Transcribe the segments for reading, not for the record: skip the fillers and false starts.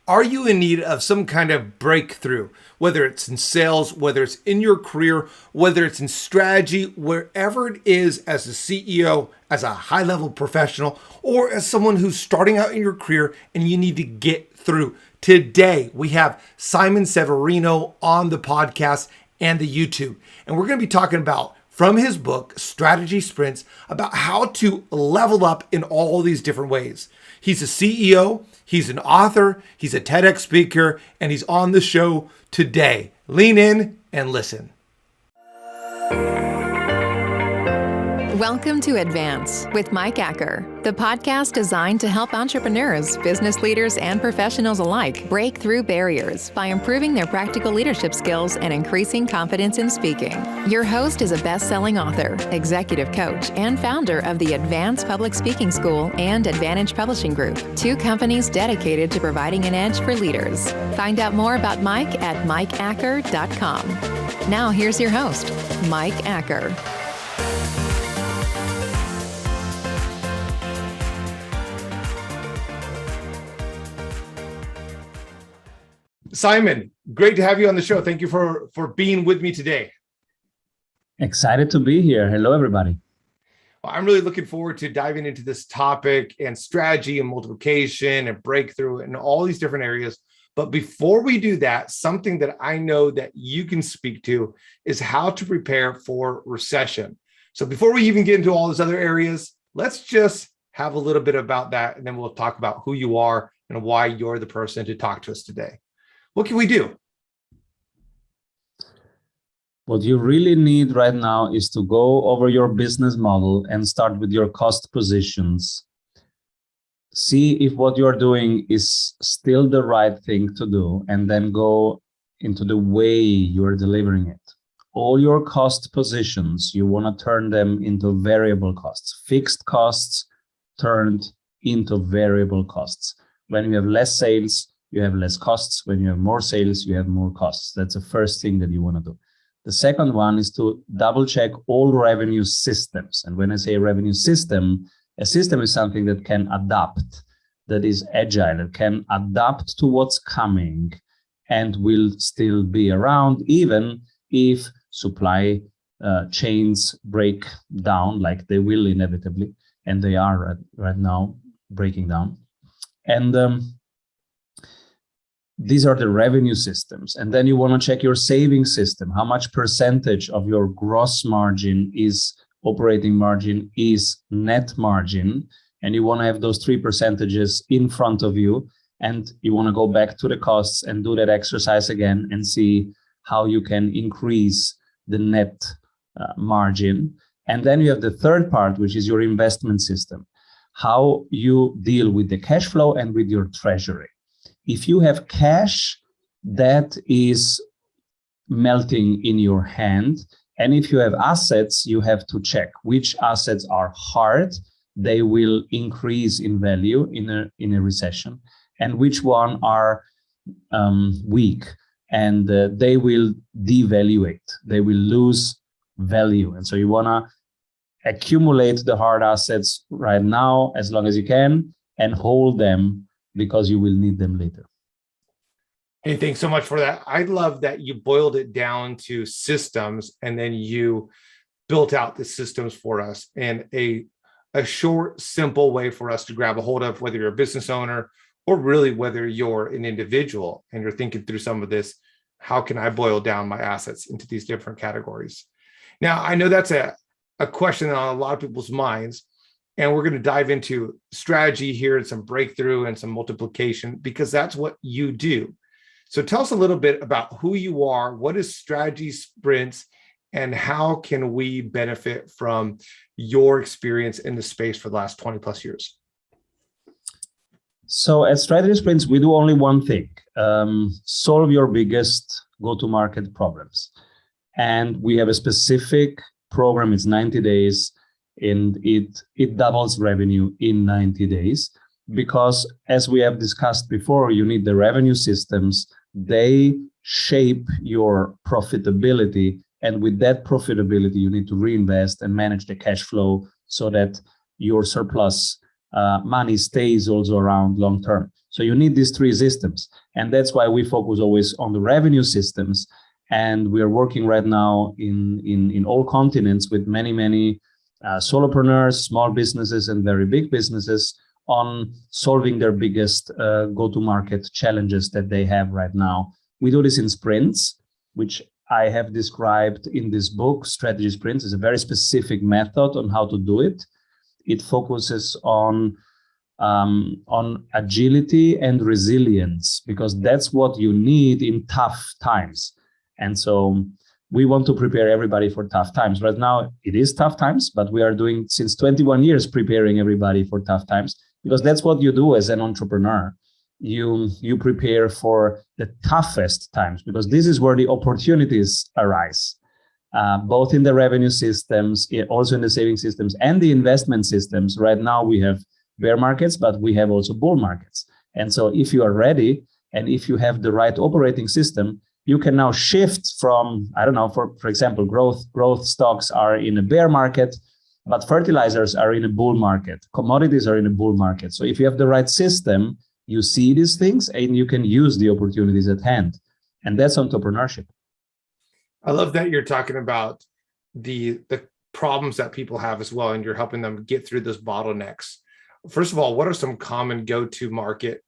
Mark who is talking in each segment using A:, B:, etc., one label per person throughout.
A: Are you in need of some kind of breakthrough, whether it's in sales, whether it's in your career, whether it's in strategy, wherever it is as a CEO, as a high level professional, or as someone who's starting out in your career and you need to get through? Today, we have Simon Severino on the podcast and the YouTube, and we're going to be talking about from his book, Strategy Sprints, about how to level up in all these different ways. He's a CEO, he's an author, he's a TEDx speaker, and he's on the show today. Lean in and listen.
B: Welcome to Advance with Mike Acker, the podcast designed to help entrepreneurs, business leaders, and professionals alike break through barriers by improving their practical leadership skills and increasing confidence in speaking. Your host is a best-selling author, executive coach, and founder of the Advance Public Speaking School and Advantage Publishing Group, two companies dedicated to providing an edge for leaders. Find out more about Mike at mikeacker.com. Now here's your host, Mike Acker.
A: Simon, great to have you on the show. Thank you for being with me today.
C: Excited to be here. Hello, everybody.
A: Well, I'm really looking forward to diving into this topic and strategy and multiplication and breakthrough and all these different areas. But before we do that, something that I know that you can speak to is how to prepare for recession. So before we even get into all those other areas, let's just have a little bit about that, and then we'll talk about who you are and why you're the person to talk to us today. What can we do?
C: What you really need right now is to go over your business model and start with your cost positions. See if what you're doing is still the right thing to do, and then go into the way you're delivering it. All your cost positions, you want to turn them into variable costs. Fixed costs turned into variable costs. When you have less sales, you have less costs. When you have more sales, you have more costs. That's the first thing that you want to do. The second one is to double check all revenue systems. And when I say revenue system, a system is something that can adapt, that is agile, that can adapt to what's coming and will still be around, even if supply chains break down, like they will inevitably, and they are right now breaking down. And these are the revenue systems. And then you want to check your saving system. How much percentage of your gross margin is operating margin, is net margin? And you want to have those three percentages in front of you. And you want to go back to the costs and do that exercise again and see how you can increase the net margin. And then you have the third part, which is your investment system. How you deal with the cash flow and with your treasury. If you have cash that is melting in your hand, and if you have assets, you have to check which assets are hard, they will increase in value in a recession, and which one are weak, and they will devaluate, they will lose value. And so you want to accumulate the hard assets right now as long as you can and hold them, because you will need them later.
A: Hey, thanks so much for that. I love that you boiled it down to systems, and then you built out the systems for us in a short, simple way for us to grab a hold of, whether you're a business owner or really whether you're an individual and you're thinking through some of this. How can I boil down my assets into these different categories? Now, I know that's a question on a lot of people's minds. And we're going to dive into strategy here and some breakthrough and some multiplication, because that's what you do. So tell us a little bit about who you are, what is Strategy Sprints, and how can we benefit from your experience in the space for the last 20 plus years?
C: So at Strategy Sprints, we do only one thing, solve your biggest go-to-market problems. And we have a specific program, it's 90 days. And it doubles revenue in 90 days, because as we have discussed before, you need the revenue systems. They shape your profitability, and with that profitability you need to reinvest and manage the cash flow so that your surplus money stays also around long term. So you need these three systems. And that's why we focus always on the revenue systems. And we are working right now in all continents with many solopreneurs, small businesses, and very big businesses on solving their biggest go-to-market challenges that they have right now. We do this in sprints, which I have described in this book. Strategy Sprints is a very specific method on how to do it. It focuses on agility and resilience, because that's what you need in tough times. And so we want to prepare everybody for tough times. Right now, it is tough times, but we are doing since 21 years preparing everybody for tough times, because that's what you do as an entrepreneur. You prepare for the toughest times, because this is where the opportunities arise, both in the revenue systems, also in the saving systems and the investment systems. Right now we have bear markets, but we have also bull markets. And so if you are ready and if you have the right operating system, you can now shift from, I don't know, for example, growth stocks are in a bear market, but fertilizers are in a bull market. Commodities are in a bull market. So if you have the right system, you see these things and you can use the opportunities at hand. And that's entrepreneurship.
A: I love that you're talking about the problems that people have as well, and you're helping them get through those bottlenecks. First of all, what are some common go-to market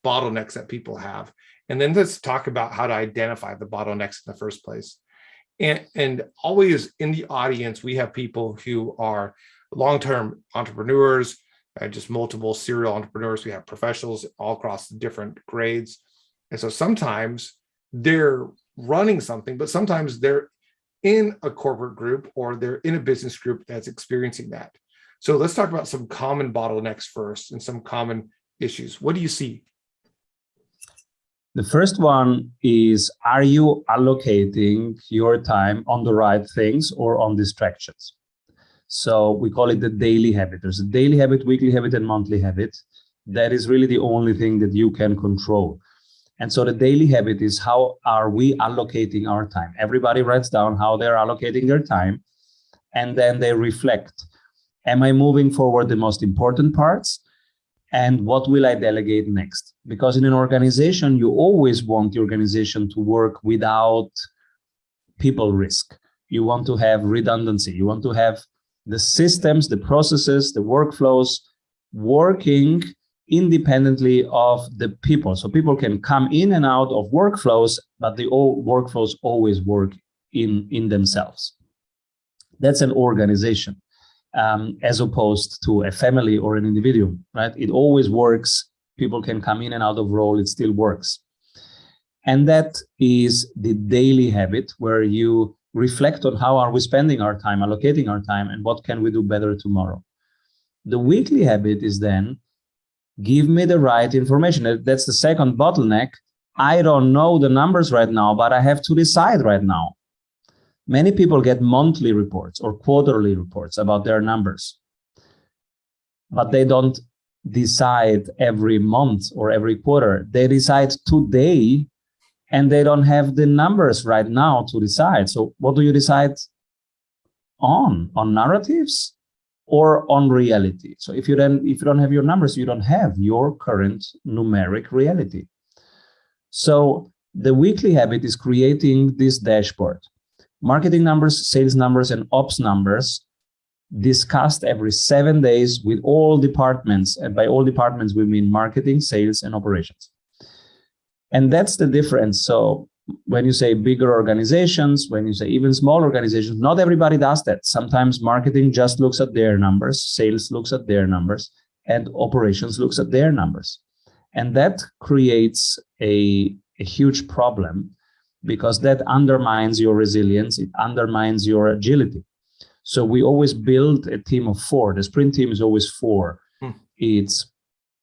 A: bottlenecks that people have? And then let's talk about how to identify the bottlenecks in the first place. And always in the audience, we have people who are long-term entrepreneurs, just multiple serial entrepreneurs. We have professionals all across the different grades. And so sometimes they're running something, but sometimes they're in a corporate group or they're in a business group that's experiencing that. So let's talk about some common bottlenecks first and some common issues. What do you see?
C: The first one is, are you allocating your time on the right things or on distractions? So we call it the daily habit. There's a daily habit, weekly habit, and monthly habit. That is really the only thing that you can control. And so the daily habit is, how are we allocating our time? Everybody writes down how they're allocating their time, and then they reflect. Am I moving forward the most important parts? And what will I delegate next? Because in an organization, you always want the organization to work without people risk. You want to have redundancy. You want to have the systems, the processes, the workflows working independently of the people. So people can come in and out of workflows, but the workflows always work in themselves. That's an organization. As opposed to a family or an individual, right? It always works. People can come in and out of role. It still works. And that is the daily habit, where you reflect on how are we spending our time, allocating our time, and what can we do better tomorrow. The weekly habit is then, give me the right information. That's the second bottleneck. I don't know the numbers right now, but I have to decide right now. Many people get monthly reports or quarterly reports about their numbers, but they don't decide every month or every quarter. They decide today, and they don't have the numbers right now to decide. So what do you decide on narratives or on reality? So if you don't have your numbers, you don't have your current numeric reality. So the weekly habit is creating this dashboard. Marketing numbers, sales numbers, and ops numbers discussed every 7 days with all departments. And by all departments, we mean marketing, sales, and operations. And that's the difference. So when you say bigger organizations, when you say even small organizations, not everybody does that. Sometimes marketing just looks at their numbers, sales looks at their numbers, and operations looks at their numbers. And that creates a huge problem, because that undermines your resilience, it undermines your agility. So we always build a team of 4. The sprint team is always 4. It's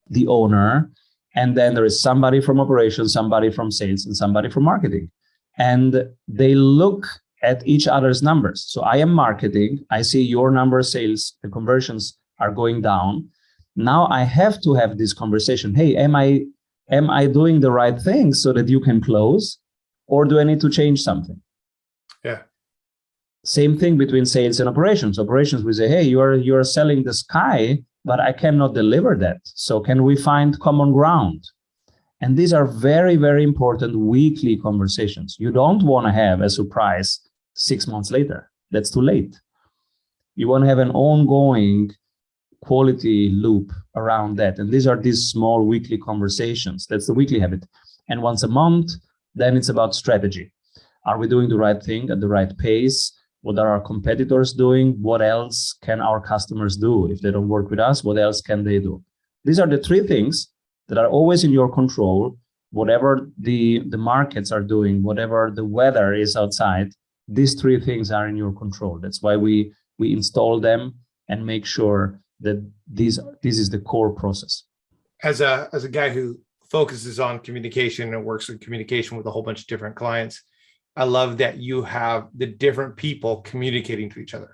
C: the owner, and then there is somebody from operations, somebody from sales, and somebody from marketing. And they look at each other's numbers. So I am marketing, I see your numbers, sales, the conversions are going down. Now I have to have this conversation. Hey, am I doing the right thing so that you can close? Or do I need to change something?
A: Yeah.
C: Same thing between sales and operations. Operations, we say, hey, you are selling the sky, but I cannot deliver that. So can we find common ground? And these are very, very important weekly conversations. You don't want to have a surprise 6 months later. That's too late. You want to have an ongoing quality loop around that. And these small weekly conversations. That's the weekly habit. And once a month, then it's about strategy. Are we doing the right thing at the right pace? What are our competitors doing? What else can our customers do? If they don't work with us, what else can they do? These are the three things that are always in your control. Whatever the markets are doing, whatever the weather is outside, these three things are in your control. That's why we install them and make sure that this is the core process.
A: As a guy who focuses on communication and works in communication with a whole bunch of different clients, I love that you have the different people communicating to each other.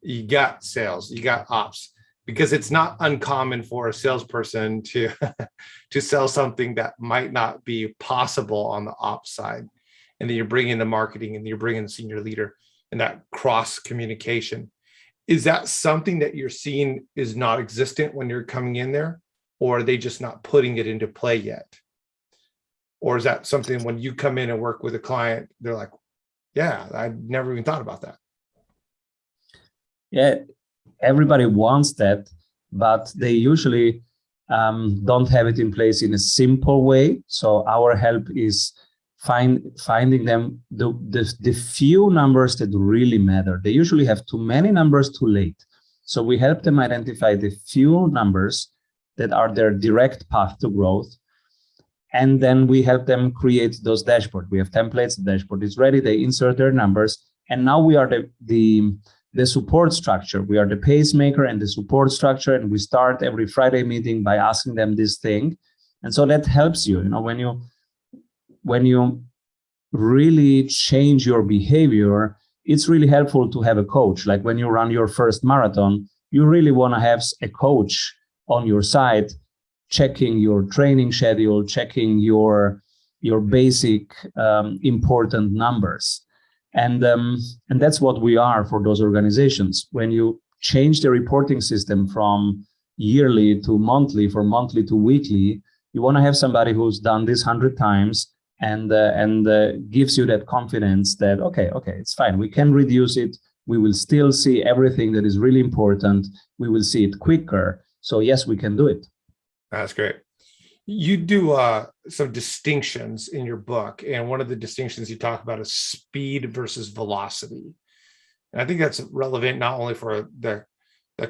A: You got sales, you got ops, because it's not uncommon for a salesperson to sell something that might not be possible on the ops side. And then you're bringing the marketing and you're bringing the senior leader and that cross communication. Is that something that you're seeing is not existent when you're coming in there, or are they just not putting it into play yet? Or is that something when you come in and work with a client, they're like, yeah, I never even thought about that?
C: Yeah, everybody wants that, but they usually don't have it in place in a simple way. So our help is finding them the few numbers that really matter. They usually have too many numbers too late. So we help them identify the few numbers that are their direct path to growth. And then we help them create those dashboards. We have templates, the dashboard is ready, they insert their numbers. And now we are the support structure. We are the pacemaker and the support structure. And we start every Friday meeting by asking them this thing. And so that helps you, when you really change your behavior, it's really helpful to have a coach. Like when you run your first marathon, you really want to have a coach on your side, checking your training schedule, checking your basic important numbers. And that's what we are for those organizations. When you change the reporting system from yearly to monthly, from monthly to weekly, you want to have somebody who's done this 100 times and gives you that confidence that, okay, it's fine. We can reduce it. We will still see everything that is really important. We will see it quicker. So yes, we can do it.
A: That's great. You do some distinctions in your book, and one of the distinctions you talk about is speed versus velocity. And I think that's relevant not only for the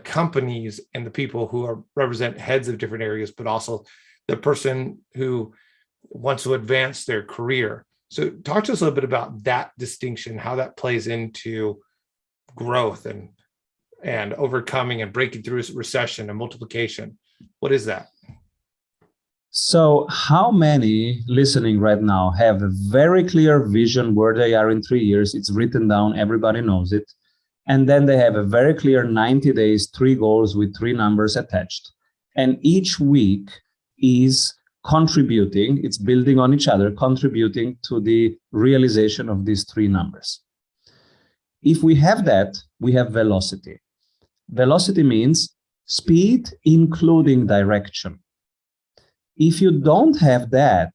A: companies and the people who represent heads of different areas, but also the person who wants to advance their career. So talk to us a little bit about that distinction, how that plays into growth and overcoming and breaking through recession and multiplication. What is that?
C: So how many listening right now have a very clear vision where they are in 3 years? It's written down, everybody knows it. And then they have a very clear 90 days, 3 goals with 3 numbers attached. And each week is contributing, it's building on each other, contributing to the realization of these 3 numbers. If we have that, we have velocity. Velocity means speed, including direction. If you don't have that,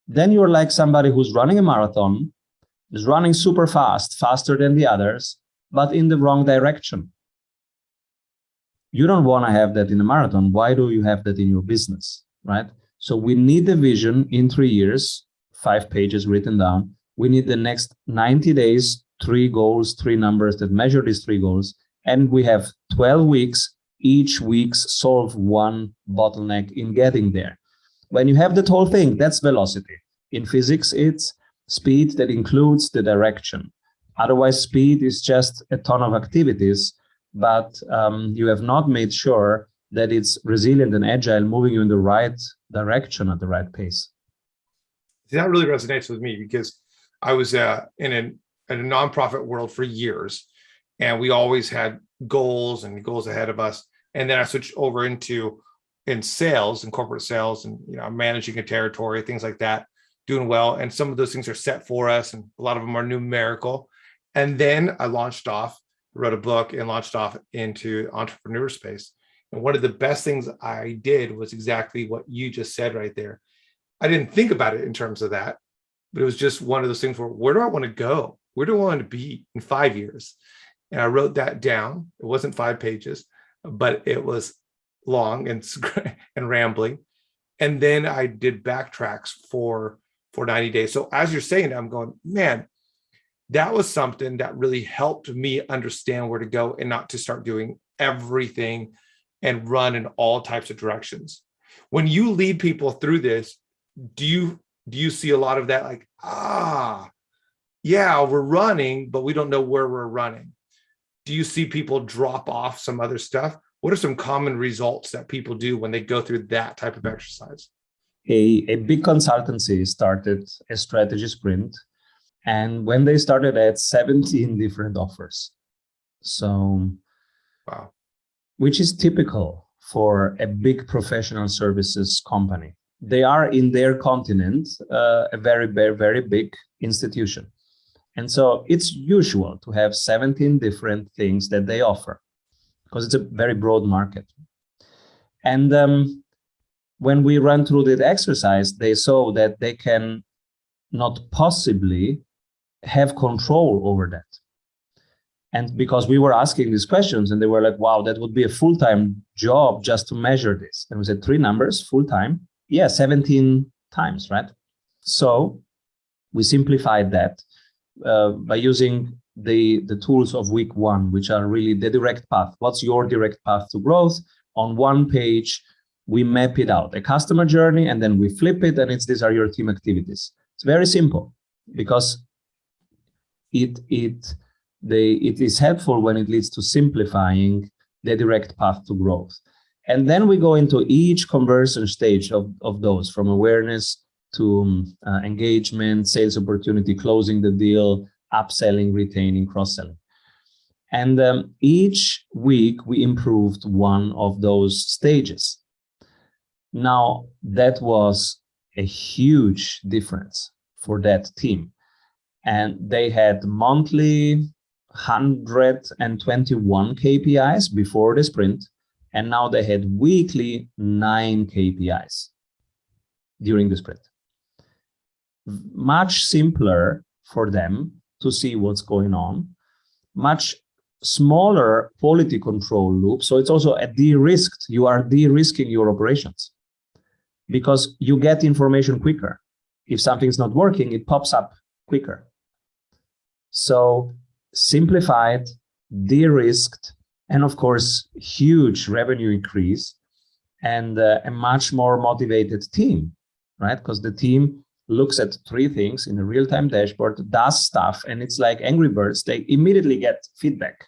C: then you're like somebody who's running a marathon, is running super fast, faster than the others, but in the wrong direction. You don't want to have that in a marathon. Why do you have that in your business, right? So we need the vision in 3 years, 5 pages written down. We need the next 90 days, 3 goals, 3 numbers that measure these 3 goals. And we have 12 weeks, each week solve one bottleneck in getting there. When you have that whole thing, that's velocity. In physics, it's speed that includes the direction. Otherwise, speed is just a ton of activities, but you have not made sure that it's resilient and agile, moving you in the right direction at the right pace.
A: That really resonates with me because I was in a nonprofit world for years, and we always had goals and goals ahead of us. And then I switched over in sales and corporate sales and managing a territory, things like that, doing well. And some of those things are set for us, and a lot of them are numerical. And then I wrote a book and launched off into entrepreneur space. And one of the best things I did was exactly what you just said right there. I didn't think about it in terms of that, but it was just one of those things where do I want to go? Where do I want to be in 5 years? And I wrote that down. It wasn't 5 pages, but it was long and rambling. And then I did backtracks for 90 days. So as you're saying, I'm going, man, that was something that really helped me understand where to go and not to start doing everything and run in all types of directions. When you lead people through this, do you see a lot of that? Like, yeah, we're running, but we don't know where we're running. Do you see people drop off some other stuff? What are some common results that people do when they go through that type of exercise?
C: A big consultancy started a strategy sprint. And when they started, they had 17 different offers. So,
A: wow,
C: which is typical for a big professional services company. They are in their continent, a very, very, very big institution. And so it's usual to have 17 different things that they offer because it's a very broad market. And when we ran through that exercise, they saw that they can not possibly have control over that. And because we were asking these questions and they were like, wow, that would be a full-time job just to measure this. And we said 3 numbers, full-time. Yeah, 17 times, right? So we simplified that by using the tools of week 1, which are really the direct path. What's your direct path to growth? On 1 page, we map it out, a customer journey, and then we flip it, and these are your team activities. It's very simple because it is helpful when it leads to simplifying the direct path to growth. And then we go into each conversion stage of those, from awareness to engagement, sales opportunity, closing the deal, upselling, retaining, cross-selling. And each week we improved one of those stages. Now, that was a huge difference for that team. And they had monthly 121 KPIs before the sprint, and now they had weekly 9 KPIs during the sprint. Much simpler for them to see what's going on, much smaller quality control loop. So it's also a de-risked, you are de-risking your operations because you get information quicker. If something's not working, it pops up quicker. So simplified, de-risked, and of course, huge revenue increase and a much more motivated team, right? Because the team looks at 3 things in a real-time dashboard, does stuff, and it's like Angry Birds, they immediately get feedback.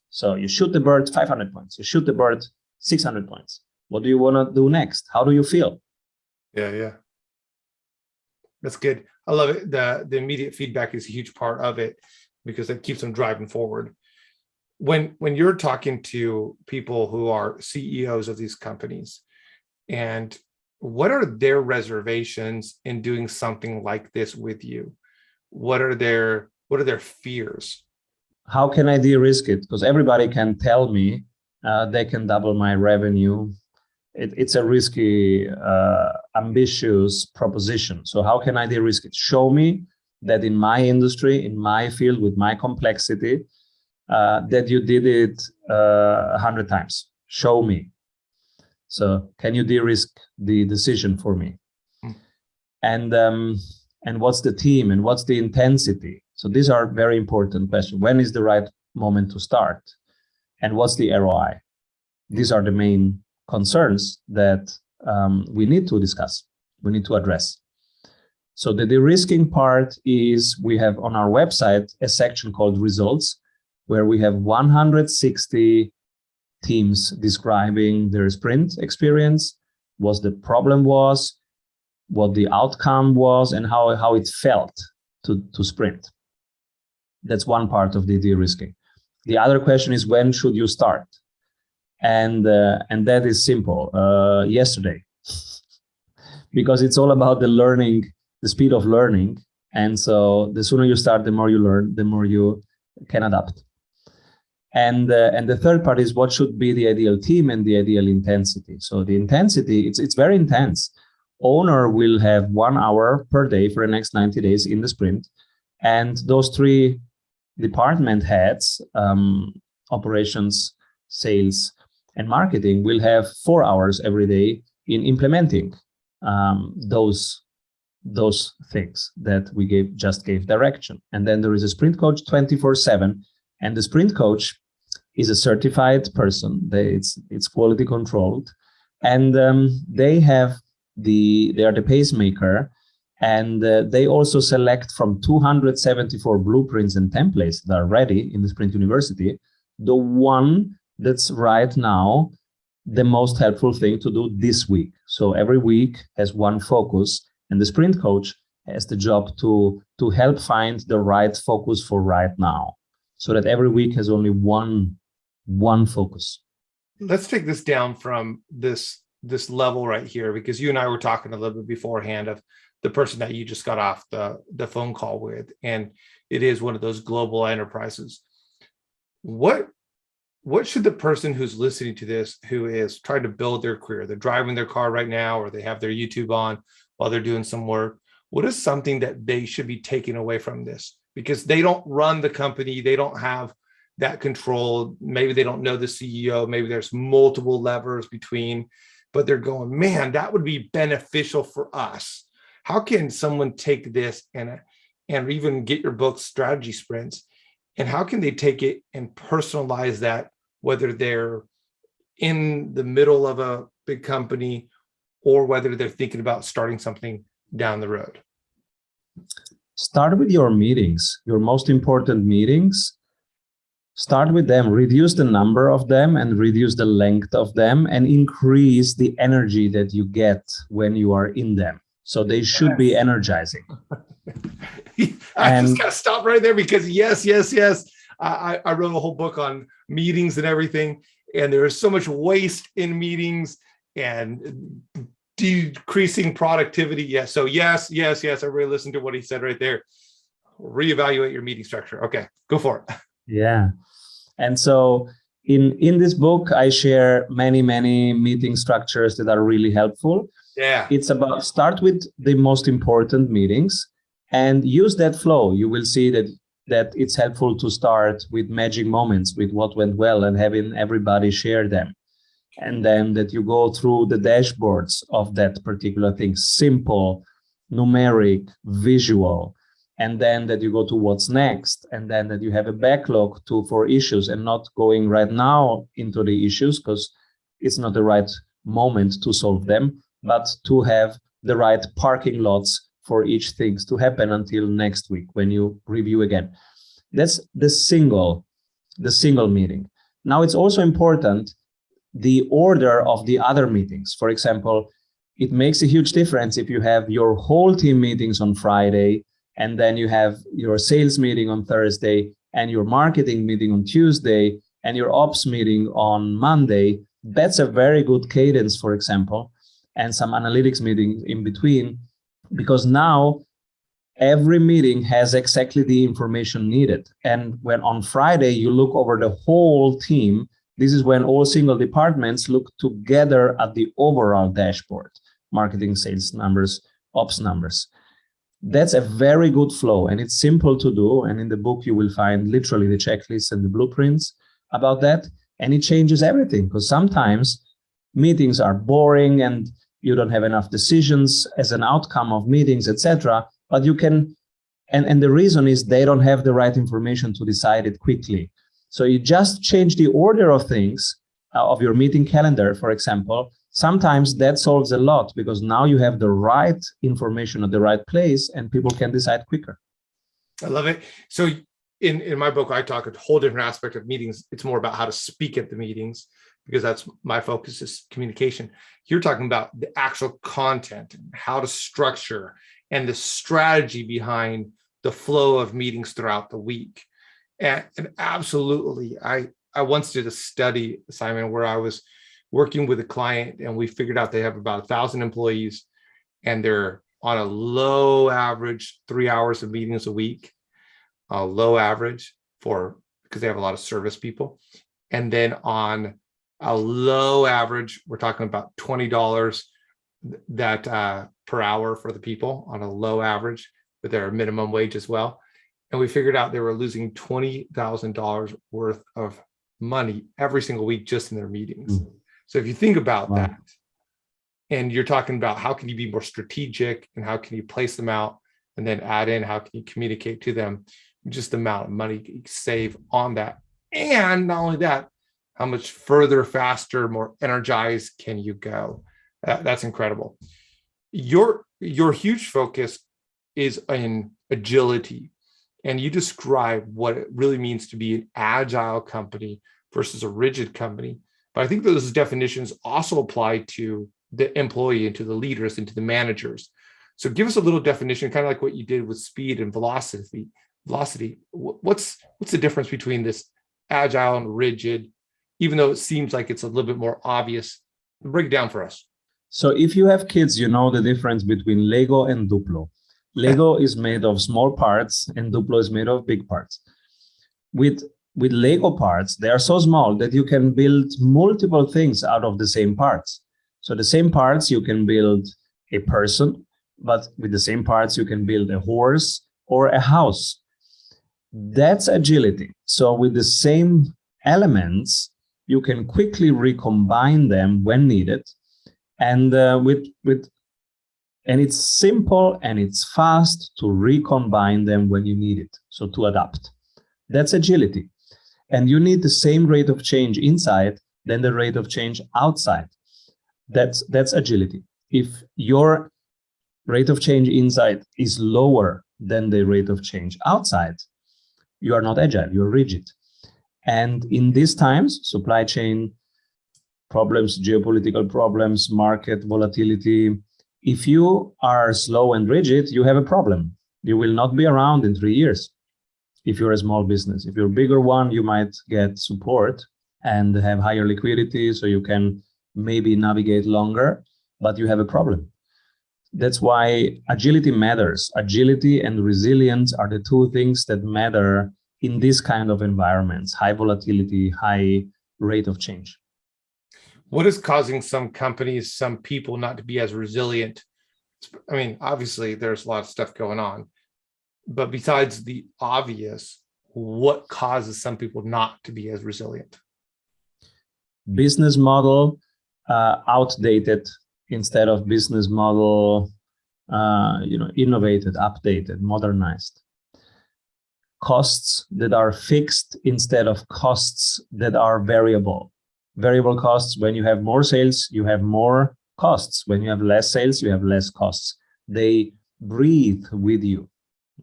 C: So you shoot the bird 500 points, you shoot the bird 600 points. What do you want to do next? How do you feel?
A: Yeah. That's good. I love it. The immediate feedback is a huge part of it because it keeps them driving forward. When you're talking to people who are CEOs of these companies, and what are their reservations in doing something like this with you? What are their fears?
C: How can I de-risk it? Because everybody can tell me they can double my revenue. It's a risky, ambitious proposition. So how can I de-risk it? Show me that in my industry, in my field, with my complexity, that you did it 100 times. Show me. So can you de-risk the decision for me? And what's the team and what's the intensity? So these are very important questions. When is the right moment to start? And what's the ROI? These are the main concerns that we need to discuss, we need to address. So the de-risking part is we have on our website a section called results, where we have 160 teams describing their sprint experience, what the problem was, what the outcome was, and how it felt to sprint. That's one part of the de-risking. The other question is, when should you start? And that is simple, yesterday, because it's all about the learning, the speed of learning. And so the sooner you start, the more you learn, the more you can adapt. And the third part is, what should be the ideal team and the ideal intensity. So the intensity, it's very intense. owner will have 1 hour per day for the next 90 days in the sprint. And those 3 department heads, operations, sales, and marketing, will have 4 hours every day in implementing those things that we just gave direction. And then there is a sprint coach 24/7, and the sprint coach is a certified person. It's quality controlled, and they are the pacemaker, and they also select from 274 blueprints and templates that are ready in the Sprint University, the one that's right now the most helpful thing to do this week. So every week has one focus, and the sprint coach has the job to help find the right focus for right now, so that every week has only one focus.
A: Let's take this down from this level right here, because you and I were talking a little bit beforehand of the person that you just got off the phone call with, and it is one of those global enterprises. What should the person who's listening to this, who is trying to build their career, they're driving their car right now, or they have their YouTube on while they're doing some work, what is something that they should be taking away from this? Because they don't run the company, they don't have that control. Maybe they don't know the CEO, maybe there's multiple levers between, but they're going, man, that would be beneficial for us. How can someone take this and even get your book, Strategy Sprints, and how can they take it and personalize that, whether they're in the middle of a big company or whether they're thinking about starting something down the road?
C: Start with your meetings, your most important meetings. Start with them, reduce the number of them and reduce the length of them, and increase the energy that you get when you are in them. So they should be energizing.
A: I just got to stop right there, because yes. I wrote a whole book on meetings and everything, and there is so much waste in meetings and decreasing productivity. Yes. So yes. I really listened to what he said right there. Reevaluate your meeting structure. Okay, go for it.
C: Yeah. And so in this book, I share many meeting structures that are really helpful.
A: Yeah.
C: It's about start with the most important meetings and use that flow. You will see that it's helpful to start with magic moments, with what went well, and having everybody share them. And then that you go through the dashboards of that particular thing, simple, numeric, visual. And then that you go to what's next, and then that you have a backlog for issues, and not going right now into the issues because it's not the right moment to solve them, but to have the right parking lots for each thing to happen until next week when you review again. That's the single meeting. Now it's also important the order of the other meetings. For example, it makes a huge difference if you have your whole team meetings on Friday, and then you have your sales meeting on Thursday, and your marketing meeting on Tuesday, and your ops meeting on Monday. That's a very good cadence, for example, and some analytics meetings in between, because now every meeting has exactly the information needed. And when on Friday you look over the whole team, this is when all single departments look together at the overall dashboard, marketing, sales numbers, ops numbers. That's a very good flow, and it's simple to do. And in the book, you will find literally the checklists and the blueprints about that. And it changes everything, because sometimes meetings are boring and you don't have enough decisions as an outcome of meetings, etc. But you can, and the reason is they don't have the right information to decide it quickly. So you just change the order of things, of your meeting calendar, for example. Sometimes that solves a lot, because now you have the right information at the right place and people can decide quicker.
A: I love it. So in my book, I talk a whole different aspect of meetings. It's more about how to speak at the meetings, because that's my focus is communication. You're talking about the actual content and how to structure and the strategy behind the flow of meetings throughout the week. And absolutely, I once did a study, Simon, where I was working with a client, and we figured out they have about 1,000 employees, and they're on a low average 3 hours of meetings a week, a low average because they have a lot of service people. And then on a low average, we're talking about $20. that per hour for the people on a low average with their minimum wage as well. And we figured out they were losing $20,000 worth of money every single week just in their meetings. So if you think about that, and you're talking about how can you be more strategic and how can you place them out and then add in how can you communicate to them, just the amount of money you save on that. And not only that, how much further, faster, more energized can you go? That's incredible. Your huge focus is in agility, and you describe what it really means to be an agile company versus a rigid company. But I think those definitions also apply to the employee and to the leaders and to the managers. So give us a little definition, kind of like what you did with speed and velocity. What's the difference between this agile and rigid, even though it seems like it's a little bit more obvious? Break it down for us.
C: So if you have kids, you know the difference between Lego and Duplo. Lego is made of small parts and Duplo is made of big parts. With Lego parts, they are so small that you can build multiple things out of the same parts. So the same parts, you can build a person, but with the same parts, you can build a horse or a house. That's agility. So with the same elements, you can quickly recombine them when needed. And and it's simple and it's fast to recombine them when you need it. So to adapt. That's agility. And you need the same rate of change inside than the rate of change outside. That's agility. If your rate of change inside is lower than the rate of change outside, you are not agile, you're rigid. And in these times, supply chain problems, geopolitical problems, market volatility, if you are slow and rigid, you have a problem. You will not be around in 3 years. If you're a small business, if you're a bigger one, you might get support and have higher liquidity, so you can maybe navigate longer, but you have a problem. That's why agility matters. Agility and resilience are the two things that matter in this kind of environments, high volatility, high rate of change.
A: What is causing some companies, some people not to be as resilient? I mean, obviously there's a lot of stuff going on, but besides the obvious, what causes some people not to be as resilient?
C: Business model outdated instead of business model innovated, updated, modernized. Costs that are fixed instead of costs that are variable. Variable costs, when you have more sales, you have more costs. When you have less sales, you have less costs. They breathe with you.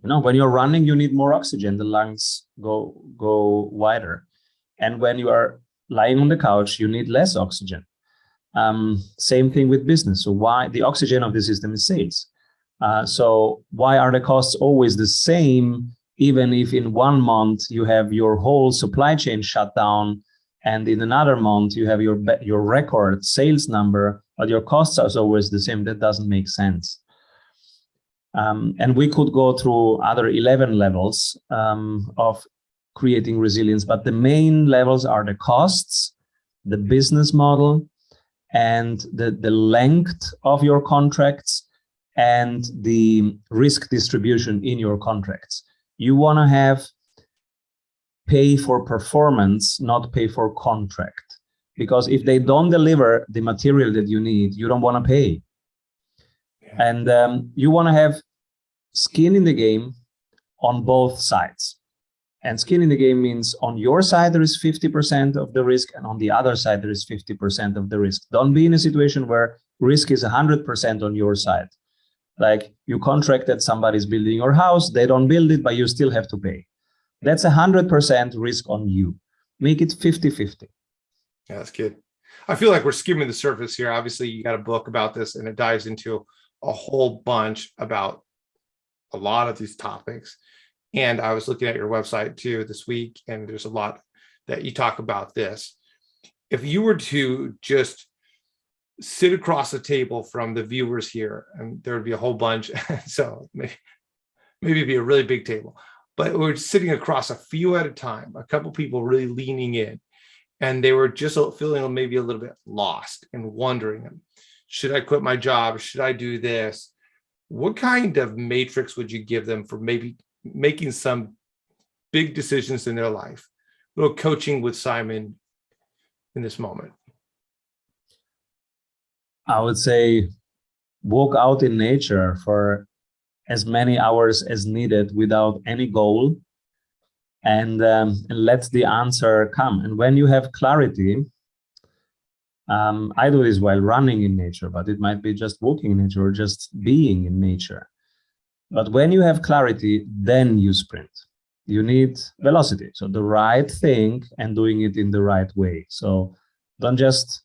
C: You know, when you're running, you need more oxygen. The lungs go wider. And when you are lying on the couch, you need less oxygen. Same thing with business. So why the oxygen of the system is sales? So why are the costs always the same, even if in 1 month you have your whole supply chain shut down, and in another month you have your record sales number, but your costs are always the same? That doesn't make sense. And we could go through other 11 levels of creating resilience, but the main levels are the costs, the business model, and the length of your contracts, and the risk distribution in your contracts. You want to have pay for performance, not pay for contract. Because if they don't deliver the material that you need, you don't want to pay. Yeah. And you want to have skin in the game on both sides. And skin in the game means on your side, there is 50% of the risk, and on the other side, there is 50% of the risk. Don't be in a situation where risk is 100% on your side. Like you contracted somebody's building your house, they don't build it, but you still have to pay. That's 100% risk on you. Make it 50-50.
A: Yeah, that's good. I feel like we're skimming the surface here. Obviously, you got a book about this, and it dives into a whole bunch about a lot of these topics. And I was looking at your website too this week, and there's a lot that you talk about this. If you were to just sit across the table from the viewers here, and there would be a whole bunch, so maybe it'd be a really big table, but we're sitting across a few at a time, a couple people really leaning in, and they were just feeling maybe a little bit lost and wondering, Should I quit my job? Should I do this? What kind of matrix would you give them for maybe making some big decisions in their life? A little coaching with Simon in this moment.
C: I would say walk out in nature for as many hours as needed without any goal, and let the answer come. And when you have clarity, I do this while running in nature, but it might be just walking in nature or just being in nature. But when you have clarity, then you sprint. You need velocity. So the right thing and doing it in the right way. So don't just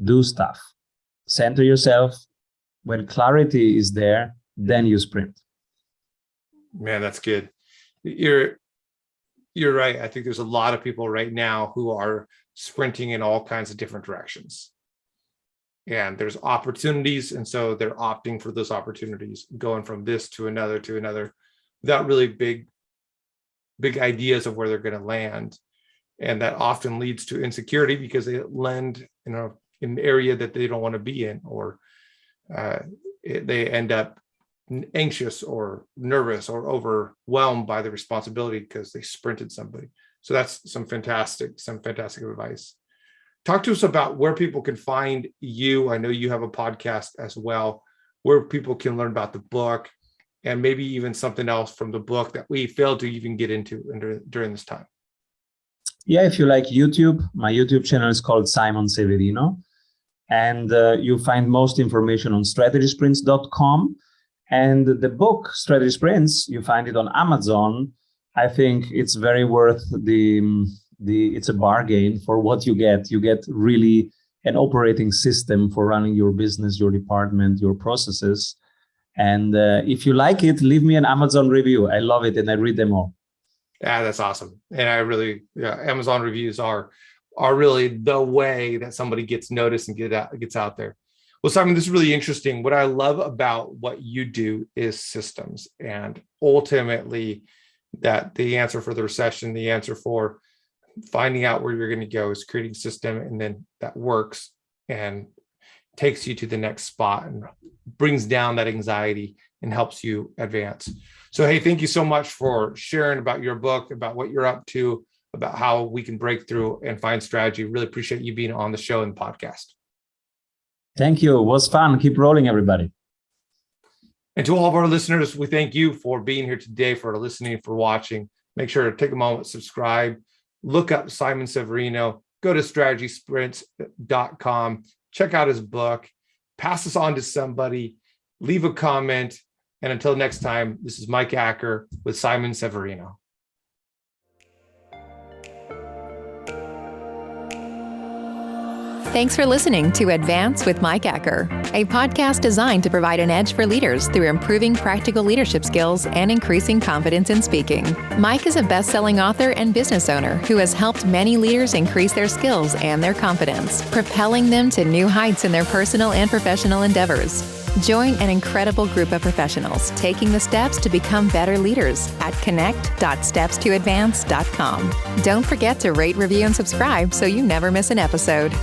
C: do stuff. Center yourself. When clarity is there, then you sprint.
A: Man, that's good. You're right. I think there's a lot of people right now who are sprinting in all kinds of different directions. And there's opportunities. And so they're opting for those opportunities, going from this to another, without really big ideas of where they're going to land. And that often leads to insecurity because they land in an area that they don't want to be in, or they end up anxious or nervous or overwhelmed by the responsibility because they sprinted somebody. So that's some fantastic advice. Talk to us about where people can find you. I know you have a podcast as well, where people can learn about the book and maybe even something else from the book that we failed to even get into during this time.
C: Yeah, if you like YouTube, my YouTube channel is called Simon Severino. And you find most information on strategysprints.com. And the book, Strategy Sprints, you find it on Amazon. I think it's very worth it's a bargain for what you get. You get really an operating system for running your business, your department, your processes. And if you like it, leave me an Amazon review. I love it and I read them all.
A: Yeah, that's awesome. And Amazon reviews are really the way that somebody gets noticed and gets out there. Well, Simon, this is really interesting. What I love about what you do is systems, and ultimately that the answer for the recession, the answer for finding out where you're going to go is creating a system, and then that works and takes you to the next spot and brings down that anxiety and helps you advance. So, hey, thank you so much for sharing about your book, about what you're up to, about how we can break through and find strategy. Really appreciate you being on the show and the podcast.
C: Thank you. It was fun. Keep rolling, everybody.
A: And to all of our listeners, we thank you for being here today, for listening, for watching. Make sure to take a moment, subscribe, look up Simon Severino, go to strategysprints.com, check out his book, pass this on to somebody, leave a comment. And until next time, this is Mike Acker with Simon Severino.
B: Thanks for listening to Advance with Mike Acker, a podcast designed to provide an edge for leaders through improving practical leadership skills and increasing confidence in speaking. Mike is a best-selling author and business owner who has helped many leaders increase their skills and their confidence, propelling them to new heights in their personal and professional endeavors. Join an incredible group of professionals taking the steps to become better leaders at connect.stepstoadvance.com. Don't forget to rate, review, and subscribe so you never miss an episode.